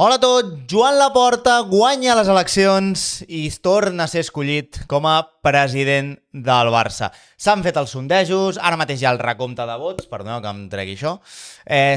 Hola a tots, Joan Laporta guanya les eleccions i torna a ser escollit com a president del Barça. S'han fet els sondejos, ara mateix hi ha el recompte de vots, perdó que em tregui això.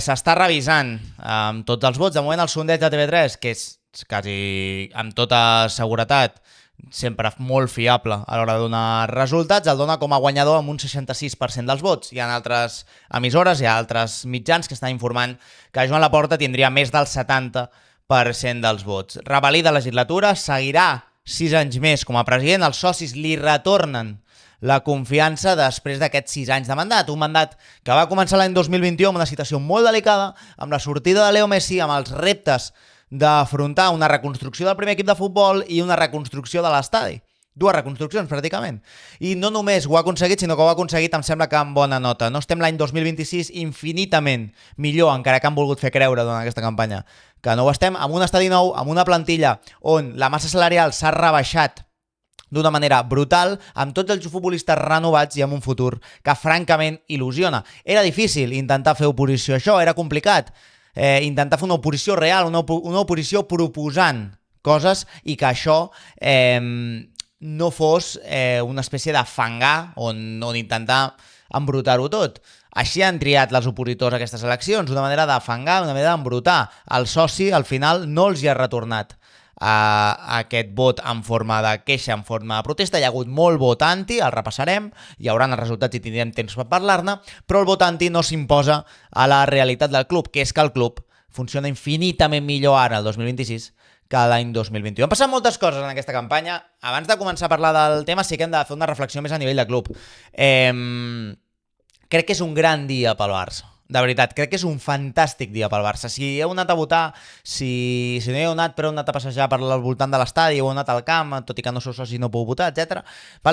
S'està revisant amb tots els vots. De moment el sondeig de TV3, que és quasi amb tota seguretat, sempre molt fiable a l'hora de donar resultats, el dona com a guanyador amb un 66% dels vots. Hi ha altres emissores, hi ha altres mitjans que estan informant que Joan Laporta tindria més del 70% dels vots. Revalida legislatura, seguirà 6 anys més com a president, els socis li retornen la confiança després d'aquests 6 anys de mandat. Un mandat que va començar l'any 2021 amb una situació molt delicada, amb la sortida de Leo Messi, amb els reptes d'afrontar una reconstrucció del primer equip de futbol i una reconstrucció de l'estadi. Dues reconstruccions, pràcticament. I no només ho ha aconseguit, sinó que ho ha aconseguit, em sembla que amb bona nota. No estem l'any 2026 infinitament millor, encara que han volgut fer creure durant aquesta campanya, que no ho estem, amb un estadi nou, amb una plantilla on la massa salarial s'ha rebaixat d'una manera brutal, amb tots els futbolistes renovats i amb un futur que francament il·lusiona. Era difícil intentar fer oposició a això, era complicat. Intentar fer una oposició real, una oposició proposant coses i que això no fos una espècie de fangar on intentar embrutar-ho tot. Així han triat les opositors a aquestes eleccions, una manera de fangar, una manera d'embrutar. El soci, al final, no els hi ha retornat aquest vot en forma de queixa, en forma de protesta. Hi ha hagut molt vot anti, el repassarem, hi haurà els resultats i tindrem temps per parlar-ne, però el vot anti no s'imposa a la realitat del club, que és que el club funciona infinitament millor ara, el 2026, que l'any 2021. Han passat moltes coses en aquesta campanya. Abans de començar a parlar del tema, sí que hem de fer una reflexió més a nivell de club. Crec que és un gran dia pel Barça. De veritat, crec que és un fantàstic dia pel Barça. Si heu anat a votar, si no heu anat, però heu anat a passejar per al voltant de l'estadi, heu anat al camp, tot i que no sou socis no podeu votar, etc.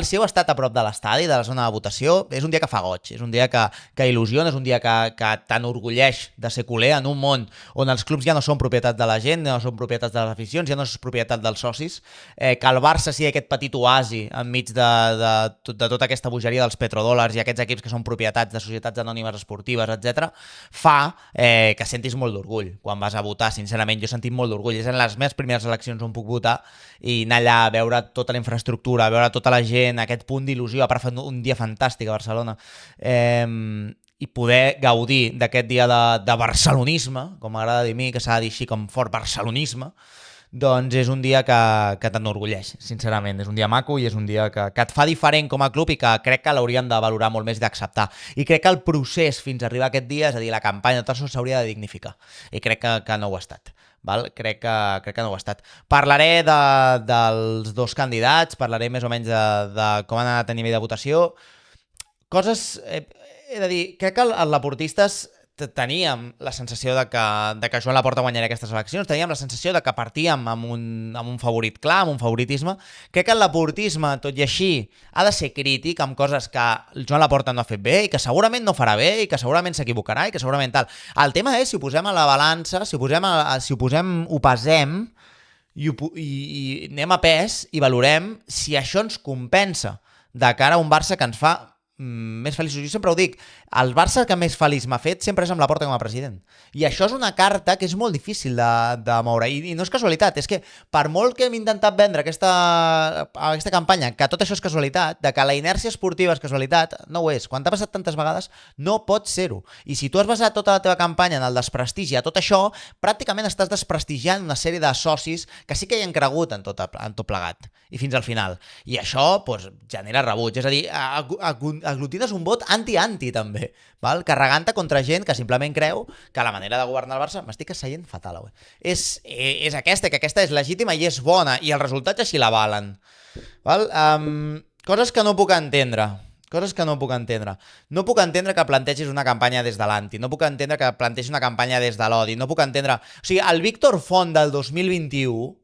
Si heu estat a prop de l'estadi, de la zona de votació, és un dia que fa goig, és un dia que il·lusiona, és un dia que t'enorgulleix de ser culer en un món on els clubs ja no són propietat de la gent, no són propietats de les aficions, ja no és propietat dels socis, que el Barça sigui aquest petit oasi enmig de tota aquesta bogeria dels petrodòlars i aquests equips que són propietats de societats anònimes esportives, etc., fa que sentis molt d'orgull quan vas a votar. Sincerament, jo he sentit molt d'orgull. És en les meves primeres eleccions on puc votar i anar allà a veure tota la infraestructura, a veure tota la gent, aquest punt d'il·lusió, a part fer un dia fantàstic a Barcelona, i poder gaudir d'aquest dia de barcelonisme, com m'agrada dir a mi, que s'ha de dir així com fort barcelonisme, doncs és un dia que t'enorgulleix, sincerament. És un dia maco i és un dia que et fa diferent com a club i que crec que l'hauríem de valorar molt més i d'acceptar. I crec que el procés fins a arribar a aquest dia, és a dir, la campanya, tot això s'hauria de dignificar. I crec que no ho ha estat. Val? Crec que no ho ha estat. Parlaré dels dos candidats, parlaré més o menys de com han anat a nivell de votació. Coses... He de dir, crec que els laportistes teníem la sensació de que Joan Laporta guanyaria aquestes eleccions, teníem la sensació de que partíem amb un favorit clar, amb un favoritisme. Crec que el laportisme, tot i així, ha de ser crític amb coses que Joan Laporta no ha fet bé i que segurament no farà bé i que segurament s'equivocarà i que segurament tal. El tema és si ho posem a la balança, si ho pesem i anem a pes i valorem si això ens compensa de cara a un Barça que ens fa més feliços. Jo sempre ho dic, el Barça que més feliç m'ha fet sempre és amb Laporta com a president. I això és una carta que és molt difícil de moure. I no és casualitat, és que per molt que hem intentat vendre aquesta campanya, que tot això és casualitat, de que la inèrcia esportiva és casualitat, no ho és. Quan t'ha passat tantes vegades, no pot ser-ho. I si tu has basat tota la teva campanya en el desprestigi a tot això, pràcticament estàs desprestigiant una sèrie de socis que sí que hi han cregut en tot plegat. I fins al final. I això genera rebuig. És a dir, aglutines un vot anti-anti també, val? Carregant-te contra gent que simplement creu que la manera de governar el Barça, m'estic asseient fatal avui, és aquesta, que aquesta és legítima i és bona i els resultats així l'avalen, val? Coses que no puc entendre. No puc entendre que plantegis una campanya des de l'anti, no puc entendre que plantegis una campanya des de l'odi, no puc entendre... O sigui, el Víctor Font del 2021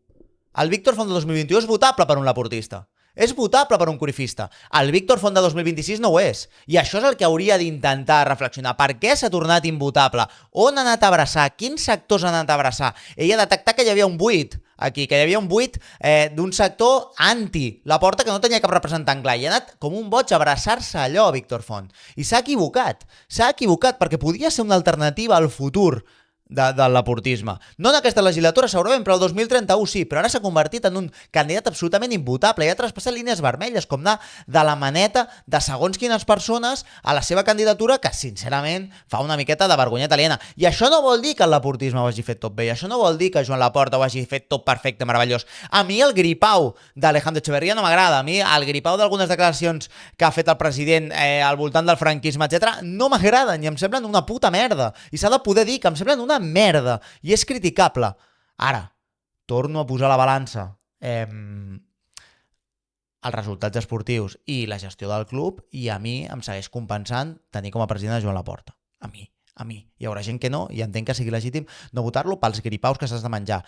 és votable per un laportista. És votable per un corifista. El Víctor Font de 2026 no ho és. I això és el que hauria d'intentar reflexionar. Per què s'ha tornat invotable? On ha anat a abraçar? Quins sectors ha anat a abraçar? Ell ha detectat que hi havia un buit aquí, que hi havia un buit d'un sector anti Laporta que no tenia cap representant clar. I ha anat com un boig a abraçar-se allò, Víctor Font. I s'ha equivocat perquè podia ser una alternativa al futur del laportisme. No en aquesta legislatura, segurament, però el 2031 sí, però ara s'ha convertit en un candidat absolutament imputable i ha traspassat línies vermelles, com anar de la maneta de segons quines persones a la seva candidatura, que sincerament fa una miqueta de vergonyeta aliena. I això no vol dir que el laportisme ho hagi fet tot bé, això no vol dir que Joan Laporta ho hagi fet tot perfecte, meravellós. A mi el gripau d'Alejandro Echeverría no m'agrada, a mi el gripau d'algunes declaracions que ha fet el president al voltant del franquisme, etc., no m'agraden i em semblen una puta merda. I s'ha de poder dir que em semblen una merda i és criticable. Ara, torno a posar la balança els resultats esportius i la gestió del club i a mi em segueix compensant tenir com a president a Joan Laporta. A mi. Hi haurà gent que no i entenc que sigui legítim no votar-lo pels gripaus que s'has de menjar.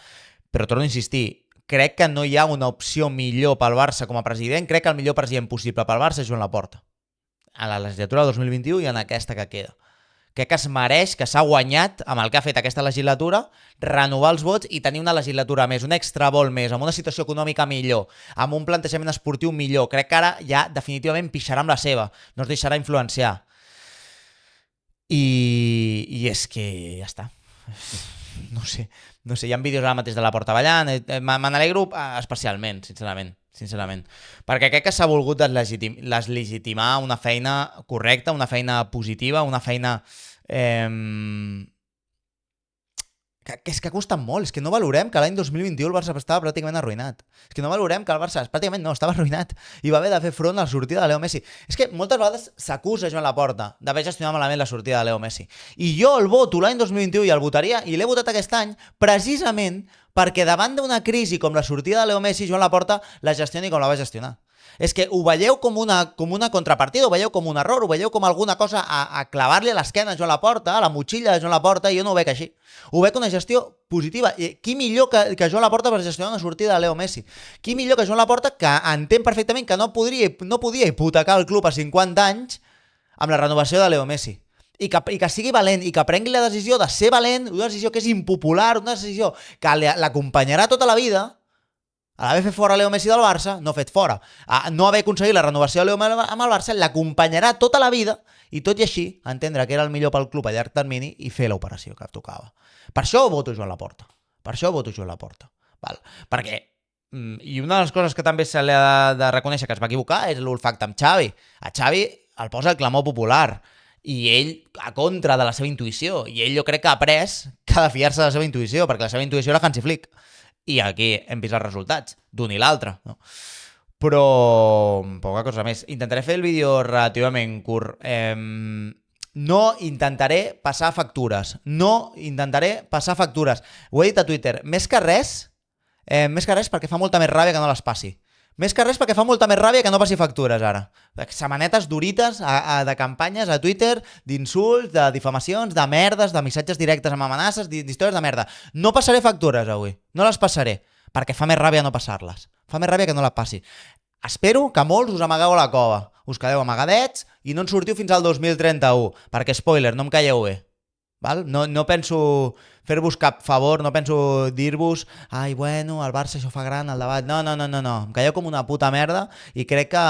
Però torno a insistir, crec que no hi ha una opció millor pel Barça com a president, crec que el millor president possible pel Barça és Joan Laporta. A la legislatura del 2021 i en aquesta que queda. Crec que es mereix, que s'ha guanyat amb el que ha fet aquesta legislatura, renovar els vots i tenir una legislatura més, un extra vol més, amb una situació econòmica millor, amb un plantejament esportiu millor. Crec que ara ja definitivament pixarà amb la seva, no es deixarà influenciar. I és que ja està. No sé, hi ha vídeos ara mateix de Laporta ballant, me n'alegro especialment, sincerament, perquè crec que s'ha volgut deslegitimar una feina correcta, una feina positiva, una feina que és que ha costat molt, és que no valorem que l'any 2021 el Barça estava pràcticament arruïnat, és que no valorem que el Barça pràcticament no, estava arruïnat i va haver de fer front a la sortida de Leo Messi. És que moltes vegades s'acusa Joan Laporta d'haver gestionat malament la sortida de Leo Messi i jo el voto l'any 2021 i el votaria i l'he votat aquest any precisament perquè davant d'una crisi com la sortida de Leo Messi Joan Laporta la gestioni com la va gestionar. És que ho veieu com una contrapartida, ho veieu com un error, ho veieu com alguna cosa a clavar-li a l'esquena a Joan Laporta, a la motxilla de Joan Laporta, i jo no ho veig així. Ho veig una gestió positiva. I qui millor que Joan Laporta per gestionar una sortida de Leo Messi? Qui millor que Joan Laporta, que entén perfectament que no podia hipotecar el club a 50 anys amb la renovació de Leo Messi. I que sigui valent, i que prengui la decisió de ser valent, una decisió que és impopular, una decisió que l'acompanyarà tota la vida. A l'haver fet fora Leo Messi del Barça, no fet fora. A no haver aconseguit la renovació de Leo amb el Barça, l'acompanyarà tota la vida i tot i així entendre que era el millor pel club a llarg termini i fer l'operació que tocava. Per això voto Joan Laporta. Val? Perquè, i una de les coses que també se li ha de reconèixer que es va equivocar és l'olfacte amb Xavi. A Xavi el posa el clamor popular i ell a contra de la seva intuïció. I ell jo crec que ha après que ha de fiar-se de la seva intuïció, perquè la seva intuïció era Hansi Flick. I aquí hem vist els resultats, d'un i l'altre. No? Però poca cosa més. Intentaré fer el vídeo relativament curt. No intentaré passar factures. Ho he dit a Twitter. Més que res perquè fa molta més ràbia que no les passi. Més que res perquè fa molta més ràbia que no passi factures ara. Setmanetes durites de campanyes a Twitter, d'insults, de difamacions, de merdes, de missatges directes amb amenaces, d'històries de merda. No passaré factures avui, no les passaré, perquè fa més ràbia no passar-les. Fa més ràbia que no les passi. Espero que molts us amagueu a la cova, us quedeu amagadets i no en sortiu fins al 2031, perquè, spoiler, no em calleu bé. Val? No penso fer-vos cap favor, no penso dir-vos ai, bueno, el Barça això fa gran, el debat. No. Em calleu com una puta merda i crec que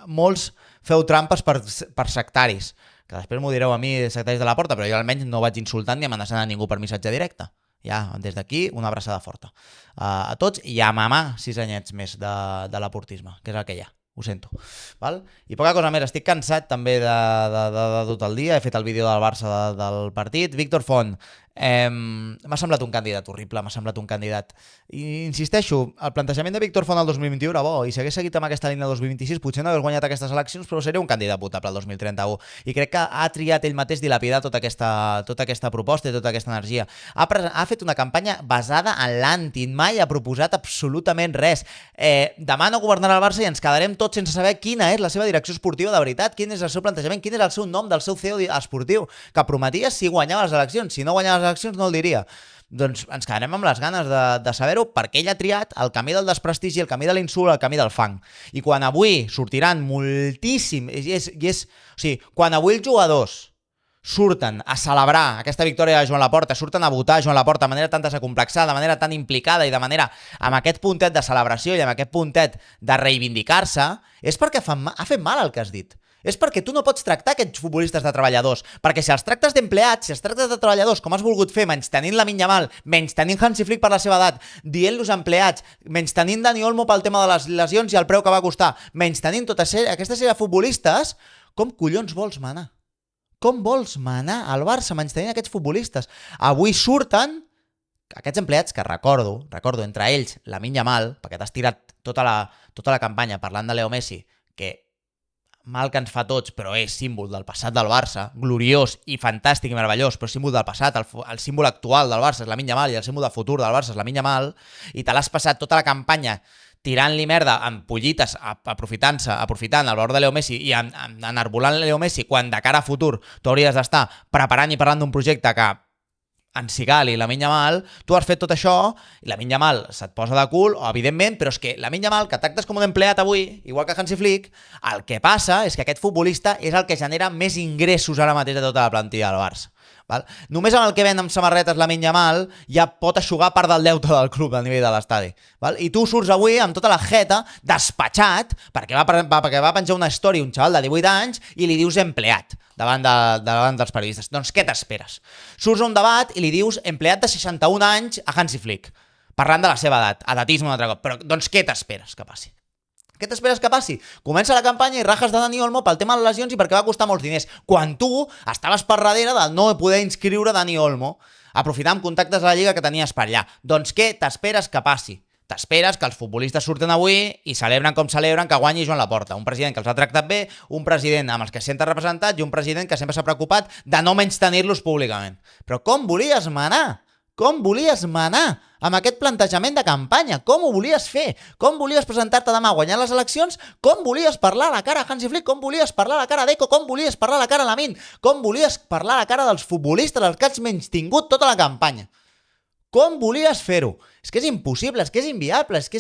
molts feu trampes per sectaris. Que després m'ho direu a mi, sectaris de la porta, però jo almenys no vaig insultant ni amenaçant a ningú per missatge directe. Ja, des d'aquí, una abraçada forta a tots i a mamar 6 anyets més de l'aportisme, que és el que hi ha. Ho sento. Val? I poca cosa més, estic cansat també de tot el dia, he fet el vídeo del Barça del partit. Víctor Font, m'ha semblat un candidat horrible, m'ha semblat un candidat. I insisteixo, el plantejament de Víctor Font el 2021 era bo, i si hagués seguit amb aquesta línia del 2026 potser no hagués guanyat aquestes eleccions, però seria un candidat potable el 2031. I crec que ha triat ell mateix dilapidar tota aquesta proposta i tota aquesta energia. Ha fet una campanya basada en l'anti, mai ha proposat absolutament res. Demà no governarà el Barça i ens quedarem tots sense saber quina és la seva direcció esportiva de veritat, quin és el seu plantejament, quin és el seu nom del seu CEO esportiu, que prometia si guanyava les eleccions. Si no guanyava les eleccions no el diria. Doncs ens quedarem amb les ganes de saber-ho, perquè ell ha triat el camí del desprestigi, el camí de l'insult, el camí del fang. I quan avui sortiran moltíssim, o sigui, quan avui els jugadors surten a celebrar aquesta victòria de Joan Laporta, surten a votar Joan Laporta de manera tan desacomplexada, de manera tan implicada i de manera amb aquest puntet de celebració i amb aquest puntet de reivindicar-se, és perquè ha fet mal el que has dit. És perquè tu no pots tractar aquests futbolistes de treballadors. Perquè si els tractes d'empleats, si els tractes de treballadors, com has volgut fer, menystenint Lamine Yamal, menystenint Hansi Flick per la seva edat, dient-los empleats, menystenint Dani Olmo pel tema de les lesions i el preu que va costar, menystenint tota aquesta sèrie de futbolistes, com collons vols manar? Com vols manar al Barça menystenint aquests futbolistes? Avui surten aquests empleats que recordo entre ells Lamine Yamal, perquè t'has tirat tota la campanya parlant de Leo Messi, que mal que ens fa tots, però és símbol del passat del Barça, gloriós i fantàstic i meravellós, però símbol del passat, el símbol actual del Barça és Lamine Yamal i el símbol de futur del Barça és Lamine Yamal, i te l'has passat tota la campanya tirant-li merda amb pollites, aprofitant el valor de Leo Messi i enarbolant Leo Messi, quan de cara a futur tu hauries d'estar preparant i parlant d'un projecte que en Sigal i Lamine Yamal, tu has fet tot això i Lamine Yamal se't posa de cul, evidentment, però és que Lamine Yamal, que tractes com un empleat avui, igual que Hansi Flick, el que passa és que aquest futbolista és el que genera més ingressos ara mateix de tota la plantilla del Barça. Val? Només amb el que ven amb samarretes Lamine Yamal ja pot aixugar part del deute del club al nivell de l'estadi. Val? I tu surts avui amb tota la jeta despatxat perquè va penjar una història un xaval de 18 anys i li dius empleat davant dels periodistes. Doncs què t'esperes? Surts a un debat i li dius empleat de 61 anys a Hansi Flick, parlant de la seva edat, edatisme un altre cop. Però doncs què t'esperes que passi? Què t'esperes que passi? Comença la campanya i rajes de Dani Olmo pel tema de les lesions i perquè va costar molts diners, quan tu estaves per darrere de no poder inscriure Dani Olmo, aprofitant contactes de la Lliga que tenies per allà. Doncs què t'esperes que passi? T'esperes que els futbolistes surten avui i celebren com celebren que guanyi Joan Laporta, un president que els ha tractat bé, un president amb els que es senten representats i un president que sempre s'ha preocupat de no menystenir-los públicament. Però com volies manar? Com volies manar amb aquest plantejament de campanya? Com ho volies fer? Com volies presentar-te demà a guanyar les eleccions? Com volies parlar a la cara a Hansi Flick? Com volies parlar a la cara a Deco? Com volies parlar a la cara a Lamine? Com volies parlar a la cara dels futbolistes als que has menystingut tota la campanya? Com volies fer-ho? És que és impossible, és que és inviable, és que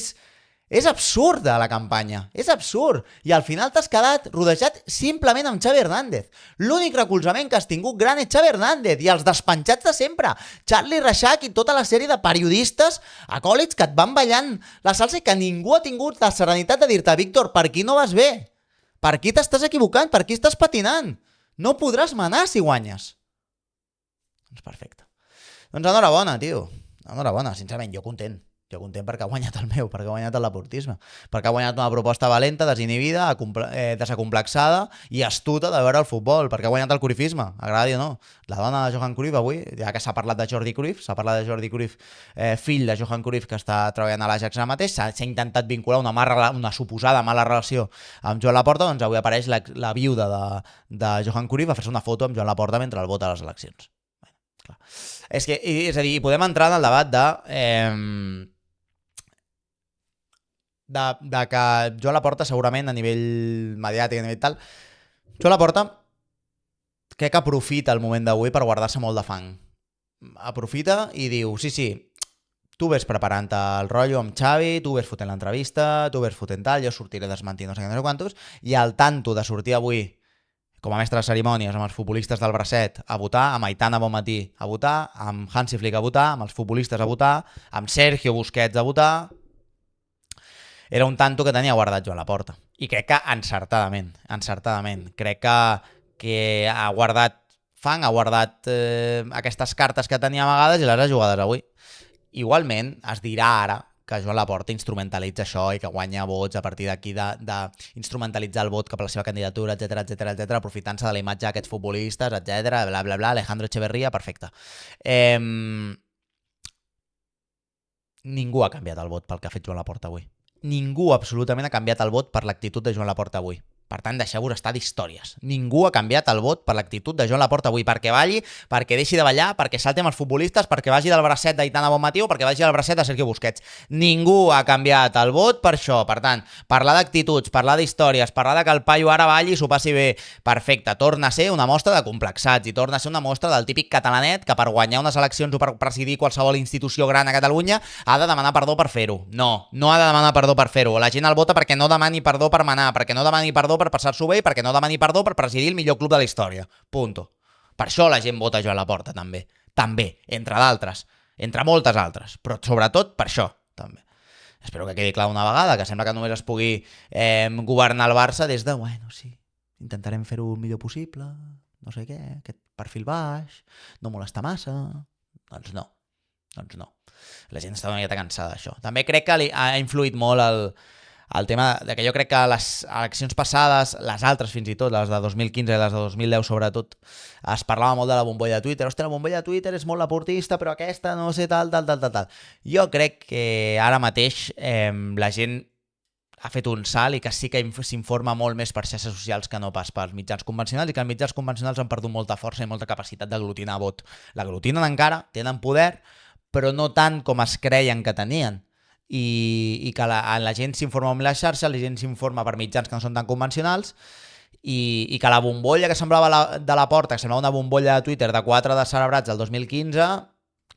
és absurda la campanya, és absurd. I al final t'has quedat rodejat simplement amb Xavi Hernández. L'únic recolzament que has tingut gran és Xavi Hernández i els despenjats de sempre. Charlie Reixac i tota la sèrie de periodistes acòlits que et van ballant la salsa i que ningú ha tingut la serenitat de dir-te Víctor, per aquí no vas bé. Per aquí t'estàs equivocant, per aquí estàs patinant. No podràs manar si guanyes. Doncs perfecte. Doncs enhorabona, tio. Enhorabona, sincerament, jo content perquè ha guanyat el meu, perquè ha guanyat el Laportisme, perquè ha guanyat una proposta valenta, desinhibida, desacomplexada i astuta de veure el futbol, perquè ha guanyat el cruyffisme, agradi o no. La dona de Johan Cruyff avui, ja que s'ha parlat de Jordi Cruyff, fill de Johan Cruyff, que està treballant a l'Ajax ara mateix, s'ha intentat vincular una suposada mala relació amb Joan Laporta, doncs avui apareix la viuda de Johan Cruyff a fer-se una foto amb Joan Laporta mentre el vota a les eleccions. Clar. És a dir, podem entrar en el debat de que Joan Laporta segurament a nivell mediàtic, a nivell tal, Joan Laporta crec que aprofita el moment d'avui per guardar-se molt de fang. Aprofita i diu, sí, tu ves preparant el rotllo amb Xavi, tu ves fotent l'entrevista, tu ves fotent tal, jo sortiré desmentint no sé quantos, i al tanto de sortir avui com a mestre de cerimònies amb els futbolistes del bracet a votar, amb Aitana Bonmatí a votar, amb Hansi Flick a votar, amb els futbolistes a votar, amb Sergio Busquets a votar. Era un tanto que tenia guardat Joan Laporta. I crec que encertadament. Crec que ha guardat fang, ha guardat aquestes cartes que tenia amagades i les ha jugades avui. Igualment, es dirà ara que Joan Laporta instrumentalitza això i que guanya vots a partir d'aquí d'instrumentalitzar el vot cap a la seva candidatura, etc, aprofitant-se de la imatge d'aquests futbolistes, etc, bla, bla, bla, Alejandro Echeverría, perfecte. Ningú ha canviat el vot pel que ha fet Joan Laporta avui. Ningú absolutament ha canviat el vot per l'actitud de Joan Laporta avui. Per tant, deixeu-vos estar d'històries. Ningú ha canviat el vot per l'actitud de Joan Laporta avui, perquè balli, perquè deixi de ballar, perquè salti amb els futbolistes, perquè vagi del bracet d'Aitana Bonmatí o perquè vagi del bracet de Sergio Busquets. Ningú ha canviat el vot per això. Per tant, parlar d'actituds, parlar d'històries, parlar de que el paio ara balli i s'ho passi bé, perfecte. Torna a ser una mostra de complexats i torna a ser una mostra del típic catalanet que per guanyar unes eleccions o per presidir qualsevol institució gran a Catalunya ha de demanar perdó per fer-ho. No ha de demanar perdó per fer-ho. La gent el vota perquè no demani perdó per manar, perquè no demani perdó per passar-s'ho bé i perquè no demani perdó per presidir el millor club de la història. Punto. Per això la gent vota Joan Laporta, també. També, entre d'altres. Entre moltes altres. Però sobretot per això, també. Espero que quedi clar una vegada, que sembla que només es pugui governar el Barça des de, bueno, sí, intentarem fer-ho el millor possible, no sé què, aquest perfil baix, no molestar massa. Doncs no. La gent està una miqueta cansada d'això. També crec que ha influït molt el tema de que jo crec que les eleccions passades, les altres fins i tot, les de 2015 i les de 2010 sobretot, es parlava molt de la bombolla de Twitter. Hòstia, la bombolla de Twitter és molt laportista, però aquesta no sé tal. Jo crec que ara mateix la gent ha fet un salt i que sí que s'informa molt més per xarxes socials que no pas pels mitjans convencionals, i que els mitjans convencionals han perdut molta força i molta capacitat d'aglutinar vot. L'aglutinen encara, tenen poder, però no tant com es creien que tenien. I que la gent s'informa amb la xarxa, la gent s'informa per mitjans que no són tan convencionals, i que la bombolla que semblava de la Porta, que semblava una bombolla de Twitter de 4 descerebrats del 2015,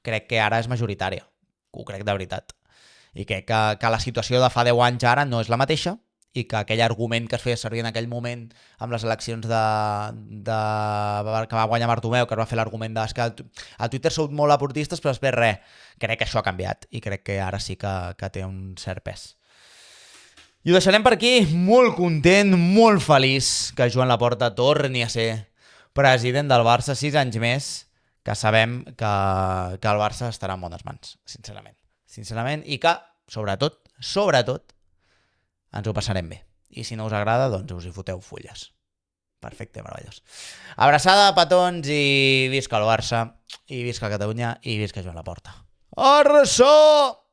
crec que ara és majoritària. Ho crec de veritat. I crec que la situació de fa 10 anys ara no és la mateixa, i que aquell argument que es feia servir en aquell moment amb les eleccions que va guanyar Bartomeu, que es va fer l'argument de que a Twitter sou molt aportistes, però després res. Crec que això ha canviat i crec que ara sí que té un cert pes. I ho deixarem per aquí. Molt content, molt feliç que Joan Laporta torni a ser president del Barça 6 anys més, que sabem que el Barça estarà en bones mans, sincerament, i que, sobretot, ens ho passarem bé. I si no us agrada, doncs us hi foteu fulles. Perfecte, meravellós. Abraçada, petons, i visca el Barça, i visca Catalunya, i visca Joan Laporta. Arrasó!